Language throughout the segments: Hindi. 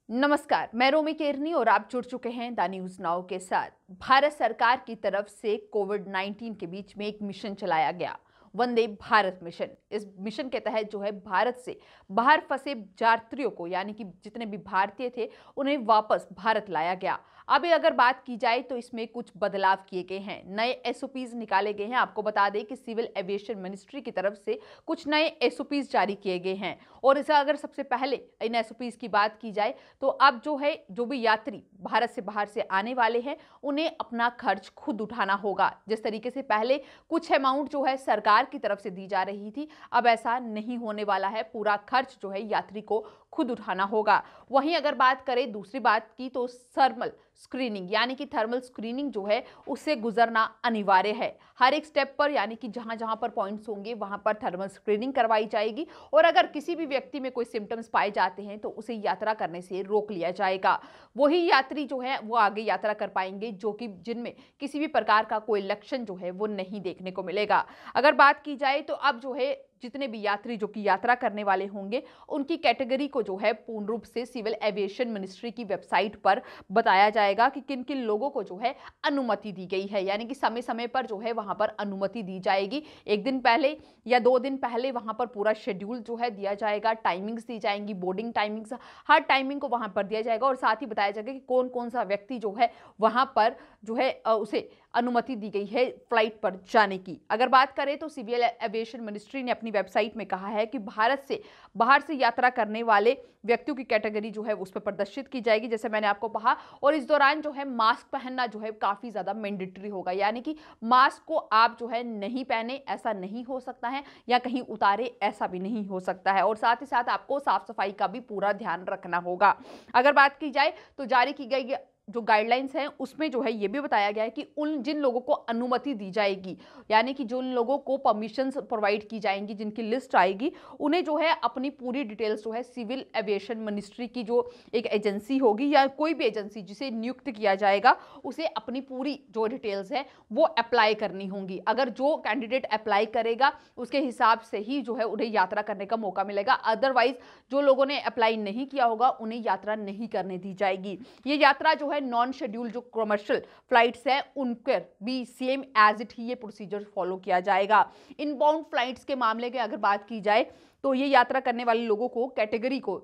नमस्कार, मैं रोमी केरनी और आप जुड़ चुके हैं द न्यूज नाउ के साथ। भारत सरकार की तरफ से कोविड-19 के बीच में एक मिशन चलाया गया, वंदे भारत मिशन। इस मिशन के तहत जो है भारत से बाहर फंसे यात्रियों को यानी कि जितने भी भारतीय थे उन्हें वापस भारत लाया गया। अभी अगर बात की जाए तो इसमें कुछ बदलाव किए गए हैं, नए एसओपीज निकाले गए हैं। आपको बता दें कि सिविल एविएशन मिनिस्ट्री की तरफ से कुछ नए एसओपीज जारी किए गए हैं। और इसे अगर सबसे पहले इन एसओपीज की बात की जाए तो अब जो है जो भी यात्री भारत से बाहर से आने वाले हैं उन्हें अपना खर्च खुद उठाना होगा। जिस तरीके से पहले कुछ अमाउंट जो है सरकार की तरफ से दी जा रही थी, अब ऐसा नहीं होने वाला है। पूरा खर्च जो है यात्री को खुद उठाना होगा। वहीं अगर बात करें दूसरी बात की तो थर्मल स्क्रीनिंग यानी कि थर्मल स्क्रीनिंग जो है उससे गुजरना अनिवार्य है। हर एक स्टेप पर यानी कि जहां जहां पर पॉइंट्स होंगे वहां पर थर्मल स्क्रीनिंग करवाई जाएगी और अगर किसी भी व्यक्ति में कोई सिम्टम्स पाए जाते हैं तो उसे यात्रा करने से रोक लिया जाएगा। वही यात्री जो है वो आगे यात्रा कर पाएंगे जो कि जिनमें किसी भी प्रकार का कोई लक्षण जो है वो नहीं देखने को मिलेगा। अगर बात की जाए तो अब जो है जितने भी यात्री जो कि यात्रा करने वाले होंगे उनकी कैटेगरी को जो है पूर्ण रूप से सिविल एविएशन मिनिस्ट्री की वेबसाइट पर बताया जाएगा कि किन किन लोगों को जो है अनुमति दी गई है। यानी कि समय समय पर जो है वहां पर अनुमति दी जाएगी। एक दिन पहले या 2 दिन पहले वहां पर पूरा शेड्यूल जो है दिया जाएगा, टाइमिंग्स दी जाएंगी, बोर्डिंग टाइमिंग्स, हर टाइमिंग को वहां पर दिया जाएगा और साथ ही बताया जाएगा कि कौन कौन सा व्यक्ति जो है वहां पर जो है उसे अनुमति दी गई है फ्लाइट पर जाने की। अगर बात करें तो सिविल एविएशन मिनिस्ट्री ने अपनी वेबसाइट में कहा है कि भारत से बाहर से यात्रा करने वाले व्यक्तियों की कैटेगरी जो है उस पर प्रदर्शित की जाएगी, जैसे मैंने आपको कहा। और इस दौरान जो है मास्क पहनना जो है काफी ज्यादा मैंडेटरी होगा, यानी कि मास्क को आप जो है नहीं पहने ऐसा नहीं हो सकता है या कहीं उतारे ऐसा भी नहीं हो सकता है। और साथ ही साथ आपको साफ सफाई का भी पूरा ध्यान रखना होगा। अगर बात की जाए तो जारी की गई जो गाइडलाइंस हैं उसमें जो है ये भी बताया गया है कि उन जिन लोगों को अनुमति दी जाएगी यानी कि जिन लोगों को परमिशंस प्रोवाइड की जाएंगी, जिनकी लिस्ट आएगी, उन्हें जो है अपनी पूरी डिटेल्स जो है सिविल एविएशन मिनिस्ट्री की जो एक एजेंसी होगी या कोई भी एजेंसी जिसे नियुक्त किया जाएगा उसे अपनी पूरी जो डिटेल्स है वो अप्लाई करनी होंगी। अगर जो कैंडिडेट अप्लाई करेगा उसके हिसाब से ही जो है उन्हें यात्रा करने का मौका मिलेगा। अदरवाइज जो लोगों ने अप्लाई नहीं किया होगा उन्हें यात्रा नहीं करने दी जाएगी। ये यात्रा जो नॉन शेड्यूल जो कमर्शियल फ्लाइट्स है उन पर भी सेम एज इट ही ये प्रोसीजर फॉलो किया जाएगा। इनबाउंड फ्लाइट्स के मामले की अगर बात की जाए तो ये यात्रा करने वाले लोगों को कैटेगरी को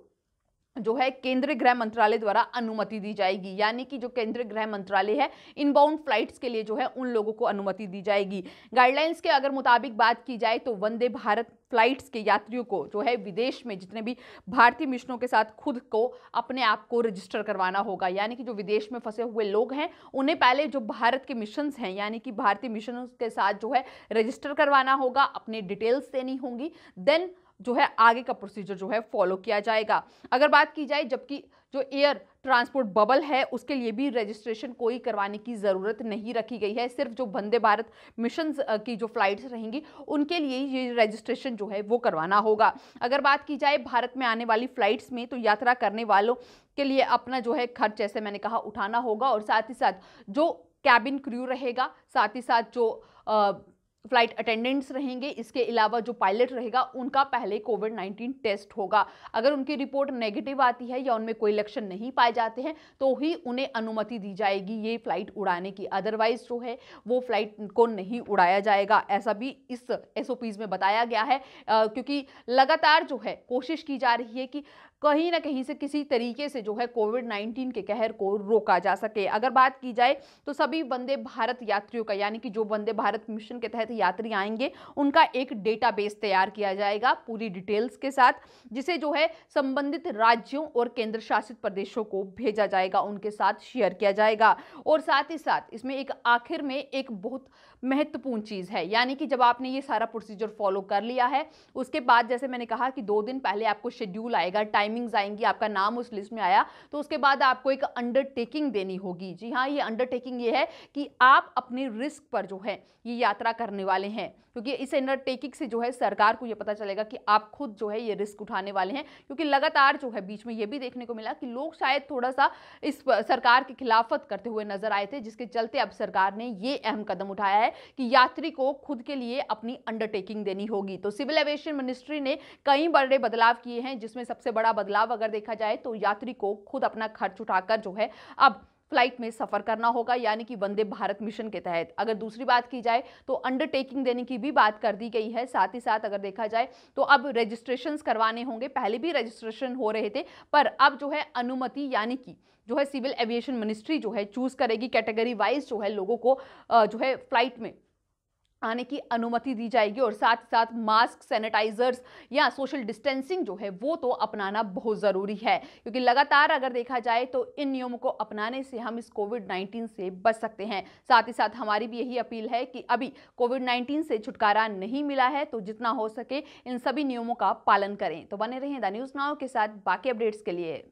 जो है केंद्रीय गृह मंत्रालय द्वारा अनुमति दी जाएगी। यानी कि जो केंद्रीय गृह मंत्रालय है इनबाउंड फ्लाइट्स के लिए जो है उन लोगों को अनुमति दी जाएगी। गाइडलाइंस के अगर मुताबिक बात की जाए तो वंदे भारत फ्लाइट्स के यात्रियों को जो है विदेश में जितने भी भारतीय मिशनों के साथ खुद को अपने आप को रजिस्टर करवाना होगा। यानी कि जो विदेश में फंसे हुए लोग हैं उन्हें पहले जो भारत के मिशंस हैं यानी कि भारतीय मिशनों के साथ जो है रजिस्टर करवाना होगा, अपनी डिटेल्स देनी होंगी, देन जो है आगे का प्रोसीजर जो है फॉलो किया जाएगा। अगर बात की जाए जबकि जो एयर ट्रांसपोर्ट बबल है उसके लिए भी रजिस्ट्रेशन कोई करवाने की ज़रूरत नहीं रखी गई है। सिर्फ जो वंदे भारत मिशन की जो फ्लाइट्स रहेंगी उनके लिए ये रजिस्ट्रेशन जो है वो करवाना होगा। अगर बात की जाए भारत में आने वाली फ्लाइट्स में तो यात्रा करने वालों के लिए अपना जो है खर्च जैसे मैंने कहा उठाना होगा और साथ ही साथ जो कैबिन क्रू रहेगा, साथ ही साथ जो फ्लाइट अटेंडेंट्स रहेंगे, इसके अलावा जो पायलट रहेगा उनका पहले कोविड-19 टेस्ट होगा। अगर उनकी रिपोर्ट नेगेटिव आती है या उनमें कोई लक्षण नहीं पाए जाते हैं तो ही उन्हें अनुमति दी जाएगी ये फ्लाइट उड़ाने की। अदरवाइज जो है वो फ्लाइट को नहीं उड़ाया जाएगा, ऐसा भी इस एसओपीज में बताया गया है। क्योंकि लगातार जो है कोशिश की जा रही है कि कहीं ना कहीं से किसी तरीके से जो है कोविड-19 के कहर को रोका जा सके। अगर बात की जाए तो सभी वंदे भारत यात्रियों का यानी कि जो वंदे भारत मिशन के तहत यात्री आएंगे उनका एक डेटाबेस तैयार किया जाएगा पूरी डिटेल्स के साथ, जिसे जो है संबंधित राज्यों और केंद्र शासित प्रदेशों को भेजा जाएगा, उनके साथ शेयर किया जाएगा। और साथ ही साथ इसमें एक आखिर में एक बहुत महत्वपूर्ण चीज है, यानी कि जब आपने ये सारा प्रोसीजर फॉलो कर लिया है उसके बाद जैसे मैंने कहा कि 2 दिन पहले आपको शेड्यूल आएगा, टाइमिंग्स आएंगी, आपका नाम उस लिस्ट में आया तो उसके बाद आपको एक अंडरटेकिंग देनी होगी। जी हाँ, ये अंडरटेकिंग ये है कि आप अपने रिस्क पर जो है ये यात्रा करने वाले हैं, क्योंकि इस अंडरटेकिंग से जो है सरकार को ये पता चलेगा कि आप खुद जो है ये रिस्क उठाने वाले हैं। क्योंकि लगातार जो है बीच में ये भी देखने को मिला कि लोग शायद थोड़ा सा इस सरकार की खिलाफत करते हुए नजर आए थे, जिसके चलते अब सरकार ने ये अहम कदम उठाया है कि यात्री को खुद के लिए अपनी अंडरटेकिंग देनी होगी। तो सिविल एविएशन मिनिस्ट्री ने कई बड़े बदलाव किए हैं, जिसमें सबसे बड़ा बदलाव अगर देखा जाए तो यात्री को खुद अपना खर्च उठाकर जो है अब फ्लाइट में सफर करना होगा, यानी कि वंदे भारत मिशन के तहत। अगर दूसरी बात की जाए तो अंडरटेकिंग देने की भी बात कर दी गई है। साथ ही साथ अगर देखा जाए तो अब रजिस्ट्रेशंस करवाने होंगे। पहले भी रजिस्ट्रेशन हो रहे थे, पर अब जो है अनुमति यानी कि जो है सिविल एविएशन मिनिस्ट्री जो है चूज करेगी, कैटेगरी वाइज जो है लोगों को जो है फ्लाइट में आने की अनुमति दी जाएगी। और साथ साथ मास्क, सैनिटाइजर्स या सोशल डिस्टेंसिंग जो है वो तो अपनाना बहुत ज़रूरी है, क्योंकि लगातार अगर देखा जाए तो इन नियमों को अपनाने से हम इस कोविड-19 से बच सकते हैं। साथ ही साथ हमारी भी यही अपील है कि अभी कोविड-19 से छुटकारा नहीं मिला है, तो जितना हो सके इन सभी नियमों का पालन करें। तो बने रहें द न्यूज़ नाउ के साथ बाकी अपडेट्स के लिए।